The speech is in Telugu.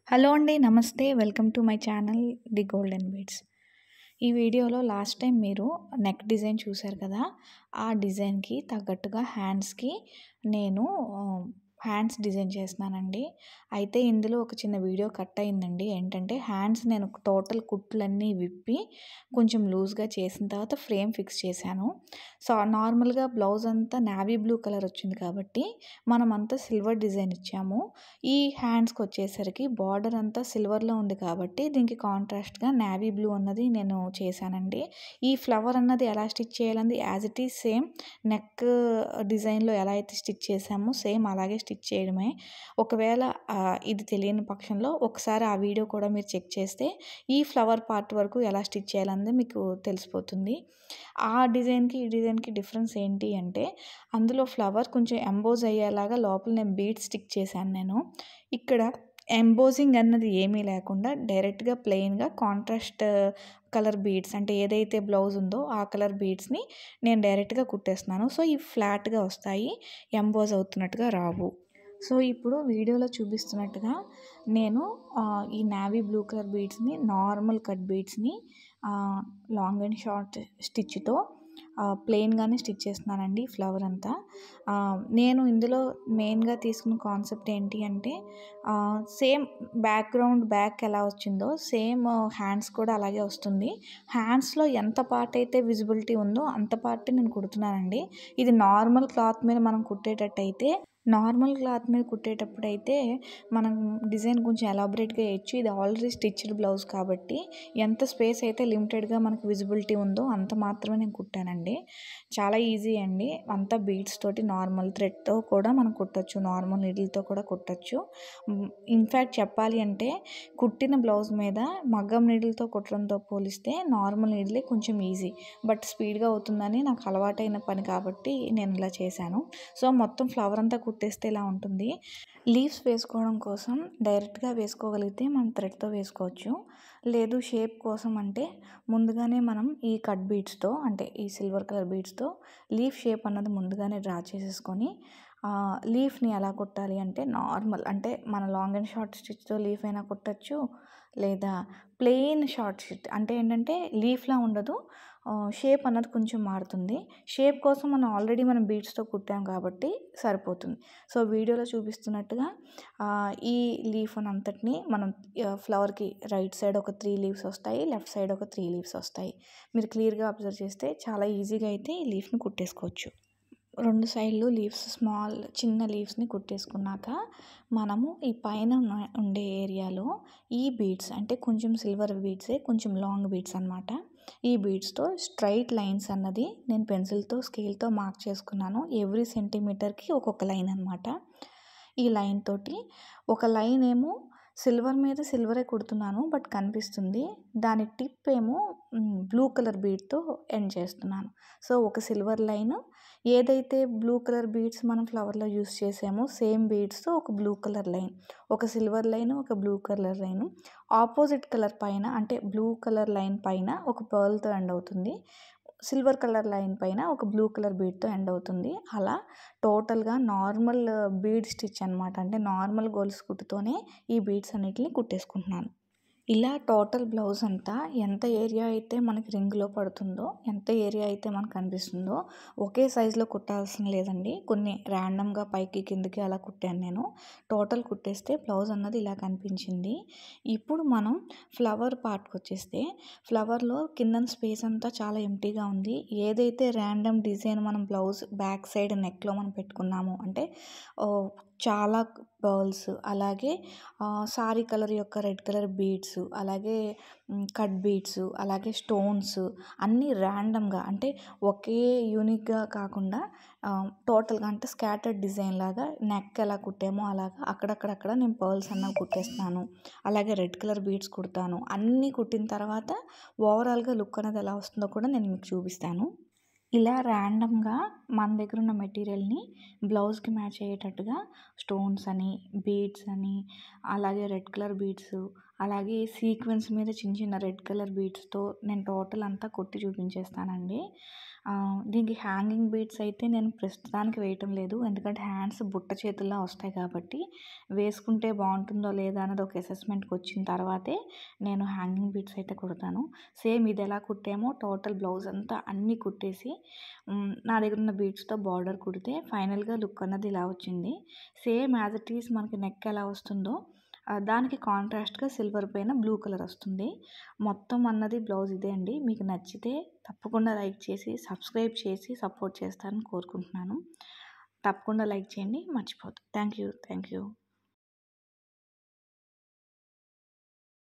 హలో అండి. నమస్తే. Welcome to my channel the golden beads. ఈ వీడియోలో లాస్ట్ టైం మీరు నెక్ డిజైన్ చూసారు కదా! ఆ డిజైన్‌కి తగ్గట్టుగా హ్యాండ్స్‌కి నేను హ్యాండ్స్ డిజైన్ చేస్తున్నానండి. అయితే ఇందులో ఒక చిన్న వీడియో కట్ అయిందండి. ఏంటంటే హ్యాండ్స్ నేను టోటల్ కుట్లన్నీ విప్పి కొంచెం లూజ్‌గా చేసిన తర్వాత ఫ్రేమ్ ఫిక్స్ చేశాను. సో, నార్మల్‌గా బ్లౌజ్ అంతా నేవీ బ్లూ కలర్ వచ్చింది కాబట్టి మనమంతా సిల్వర్ డిజైన్ ఇచ్చాము. ఈ హ్యాండ్స్‌కి వచ్చేసరికి బార్డర్ అంతా సిల్వర్‌లో ఉంది కాబట్టి దీనికి కాంట్రాస్ట్‌గా నేవీ బ్లూ అన్నది నేను చేశానండి. ఈ ఫ్లవర్ అన్నది ఎలా స్టిచ్ చేయాలన్నది as it is same neck డిజైన్‌లో ఎలా అయితే స్టిచ్ చేశామో సేమ్ అలాగే స్టిచ్ చేయడమే. ఒకవేళ ఇది తెలియని పక్షంలో ఒకసారి ఆ వీడియో కూడా మీరు చెక్ చేస్తే ఈ ఫ్లవర్ పార్ట్ వరకు ఎలా స్టిచ్ చేయాలన్నది మీకు తెలిసిపోతుంది. ఆ డిజైన్‌కి, ఈ డిజైన్‌కి డిఫరెన్స్ ఏంటి అంటే అందులో ఫ్లవర్ కొంచెం ఎంబోజ్ అయ్యేలాగా లోపల నేను బీడ్స్ స్టిక్ చేశాను నేను. ఇక్కడ ఎంబోజింగ్ అన్నది ఏమీ లేకుండా డైరెక్ట్‌గా ప్లెయిన్‌గా కాంట్రాస్ట్ కలర్ బీడ్స్ అంటే ఏదైతే బ్లౌజ్ ఉందో ఆ కలర్ బీడ్స్‌ని నేను డైరెక్ట్‌గా కుట్టేస్తున్నాను. సో, ఇవి ఫ్లాట్‌గా వస్తాయి. ఎంబోజ్ అవుతున్నట్టుగా రావు. సో, ఇప్పుడు వీడియోలో చూపిస్తున్నట్టుగా నేను ఈ నేవీ బ్లూ కలర్ బీడ్స్‌ని నార్మల్ కట్ బీడ్స్‌ని లాంగ్ అండ్ షార్ట్ స్టిచ్‌తో ప్లెయిన్‌గానే స్టిచ్ చేస్తున్నానండి ఫ్లవర్ అంతా. నేను ఇందులో మెయిన్‌గా తీసుకున్న కాన్సెప్ట్ ఏంటి అంటే సేమ్ బ్యాక్‌గ్రౌండ్ బ్యాక్ ఎలా వచ్చిందో సేమ్ హ్యాండ్స్ కూడా అలాగే వస్తుంది. హ్యాండ్స్‌లో ఎంత పార్ట్ అయితే విజిబిలిటీ ఉందో అంత పార్టే నేను కుడుతున్నానండి. ఇది నార్మల్ క్లాత్ మీద మనం కుట్టేటట్టయితే నార్మల్ క్లాత్ మీద కుట్టేటప్పుడైతే మనం డిజైన్ కొంచెం ఎలాబొరేట్‌గా వేయొచ్చు. ఇది ఆల్రెడీ స్టిచ్డ్ బ్లౌజ్ కాబట్టి ఎంత స్పేస్ అయితే లిమిటెడ్‌గా మనకు విజిబిలిటీ ఉందో అంత మాత్రమే నేను కుట్టానండి. చాలా ఈజీ అండి. అంతా బీడ్స్ తోటి నార్మల్ థ్రెడ్‌తో కూడా మనం కుట్టొచ్చు. నార్మల్ నీడిల్‌తో కూడా కుట్టొచ్చు. ఇన్‌ఫాక్ట్ చెప్పాలి అంటే కుట్టిన బ్లౌజ్ మీద మగ్గం నీడిల్‌తో కుట్టడంతో పోలిస్తే నార్మల్ నీడిలే కొంచెం ఈజీ. బట్ స్పీడ్‌గా అవుతుందని నాకు అలవాటైన పని కాబట్టి నేను ఇలా చేశాను. సో, మొత్తం ఫ్లవర్ అంతా కుట్టేస్తే ఇలా ఉంటుంది. లీవ్స్ వేసుకోవడం కోసం డైరెక్ట్‌గా వేసుకోగలిగితే మనం థ్రెడ్‌తో వేసుకోవచ్చు. లేదు షేప్ కోసం అంటే ముందుగానే మనం ఈ కట్ బీడ్స్‌తో అంటే ఈ సిల్వర్ కలర్ బీడ్స్‌తో లీఫ్ షేప్ అన్నది ముందుగానే డ్రా చేసేసుకొని లీఫ్‌ని ఎలా కుట్టాలి అంటే నార్మల్ అంటే మన లాంగ్ అండ్ షార్ట్ స్టిచ్‌తో లీఫ్ అయినా కుట్టొచ్చు. లేదా ప్లెయిన్ షార్ట్ స్టిచ్ అంటే ఏంటంటే లీఫ్‌లా ఉండదు. షేప్ అన్నది కొంచెం మారుతుంది. షేప్ కోసం మనం బీడ్స్‌తో కుట్టాం కాబట్టి సరిపోతుంది. సో, వీడియోలో చూపిస్తున్నట్టుగా ఈ లీఫ్‌నంతటిని మనం ఫ్లవర్‌కి రైట్ సైడ్ ఒక 3 లీవ్స్ వస్తాయి. లెఫ్ట్ సైడ్ ఒక 3 లీవ్స్ వస్తాయి. మీరు క్లియర్‌గా అబ్జర్వ్ చేస్తే చాలా ఈజీగా అయితే ఈ లీఫ్‌ని కుట్టేసుకోవచ్చు. 2 సైడ్‌లు లీవ్స్ చిన్న లీవ్స్‌ని కుట్టేసుకున్నాక మనము ఈ పైన ఉండే ఏరియాలో ఈ బీడ్స్ అంటే కొంచెం సిల్వర్ బీడ్సే కొంచెం లాంగ్ బీడ్స్ అనమాట. ఈ బీడ్స్‌తో స్ట్రెయిట్ లైన్స్ అన్నది నేను పెన్సిల్‌తో స్కేల్‌తో మార్క్ చేసుకున్నాను. ఎవ్రీ సెంటీమీటర్‌కి ఒక్కొక్క లైన్ అనమాట. ఈ లైన్ తోటి ఒక లైన్ ఏమో సిల్వర్ మీద సిల్వరే కుడుతున్నాను బట్ కనిపిస్తుంది. దాని టిప్ ఏమో బ్లూ కలర్ బీడ్‌తో ఎండ్ చేస్తున్నాను. సో, ఒక సిల్వర్ లైను ఏదైతే బ్లూ కలర్ బీడ్స్ మనం ఫ్లవర్‌లో యూజ్ చేసామో సేమ్ బీడ్స్‌తో ఒక బ్లూ కలర్ లైన్. ఒక సిల్వర్ లైను, ఒక blue colour line. Opposite colour పైన అంటే బ్లూ కలర్ లైన్ పైన ఒక పర్ల్‌తో ఎండ్ అవుతుంది. సిల్వర్ కలర్ లైన్ పైన ఒక బ్లూ కలర్ బీడ్‌తో ఎండ్ అవుతుంది. అలా టోటల్‌గా నార్మల్ బీడ్ స్టిచ్ అనమాట. అంటే నార్మల్ గొలుసు కుట్టుతోనే ఈ బీడ్స్ అన్నిటిని కుట్టేసుకుంటున్నాను. ఇలా టోటల్ బ్లౌజ్ అంతా ఎంత ఏరియా అయితే మనకి రింగ్‌లో పడుతుందో, ఎంత ఏరియా అయితే మనకు కనిపిస్తుందో ఒకే సైజులో కుట్టాల్సిన లేదండి. కొన్ని ర్యాండమ్‌గా పైకి, కిందకి అలా కుట్టాను నేను. టోటల్ కుట్టేస్తే బ్లౌజ్ అన్నది ఇలా కనిపించింది. ఇప్పుడు మనం ఫ్లవర్ పార్ట్‌కొచ్చేస్తే ఫ్లవర్‌లో కిందన స్పేస్ అంతా చాలా ఎంప్టీగా ఉంది. ఏదైతే ర్యాండమ్ డిజైన్ మనం బ్లౌజ్ బ్యాక్ సైడ్ నెక్‌లో మనం పెట్టుకున్నామో అంటే చాలా పర్ల్స్ అలాగే సారీ కలర్ యొక్క రెడ్ కలర్ బీడ్స్ అలాగే కట్ బీడ్స్ అలాగే స్టోన్స్ అన్నీ ర్యాండమ్‌గా అంటే ఒకే యూనిక్‌గా కాకుండా టోటల్‌గా అంటే స్కాటర్డ్ డిజైన్ లాగా నెక్ ఎలా కుట్టామో అలాగా అక్కడక్కడక్కడ నేను పర్ల్స్ అన్నవి కుట్టేస్తున్నాను. అలాగే రెడ్ కలర్ బీడ్స్ కుడతాను. అన్నీ కుట్టిన తర్వాత ఓవరాల్‌గా లుక్ అనేది ఎలా వస్తుందో కూడా నేను మీకు చూపిస్తాను. ఇలా ర్యాండమ్‌గా మన దగ్గర ఉన్న మెటీరియల్‌ని బ్లౌజ్‌కి మ్యాచ్ అయ్యేటట్టుగా స్టోన్స్ అని, బీడ్స్ అని, అలాగే రెడ్ కలర్ బీడ్స్, అలాగే సీక్వెన్స్ మీద చిన్న చిన్న రెడ్ కలర్ బీడ్స్తో నేను టోటల్ అంతా కొట్టి చూపించేస్తానండి. దీనికి హ్యాంగింగ్ బీడ్స్ అయితే నేను ప్రస్తుతానికి వేయటం లేదు, ఎందుకంటే హ్యాండ్స్ బుట్ట చేతుల్లా వస్తాయి కాబట్టి వేసుకుంటే బాగుంటుందో లేదా అన్నది ఒక అసెస్మెంట్కి వచ్చిన తర్వాతే నేను హ్యాంగింగ్ బీడ్స్ అయితే కుడతాను. సేమ్ ఇది ఎలా కుట్టామో టోటల్ బ్లౌజ్ అంతా అన్నీ కుట్టేసి నా దగ్గర ఉన్న బీడ్స్తో బార్డర్ కుడితే ఫైనల్గా లుక్ అన్నది ఇలా వచ్చింది. సేమ్ యాజ్ ఇట్ ఈస్ మనకి నెక్ ఎలా వస్తుందో దానికి కాంట్రాస్ట్గా సిల్వర్ పైన బ్లూ కలర్ వస్తుంది. మొత్తం అన్నది బ్లౌజ్ ఇదే అండి. మీకు నచ్చితే తప్పకుండా లైక్ చేసి సబ్స్క్రైబ్ చేసి సపోర్ట్ చేస్తారని కోరుకుంటున్నాను. తప్పకుండా లైక్ చేయండి, మర్చిపోద్దు. Thank you.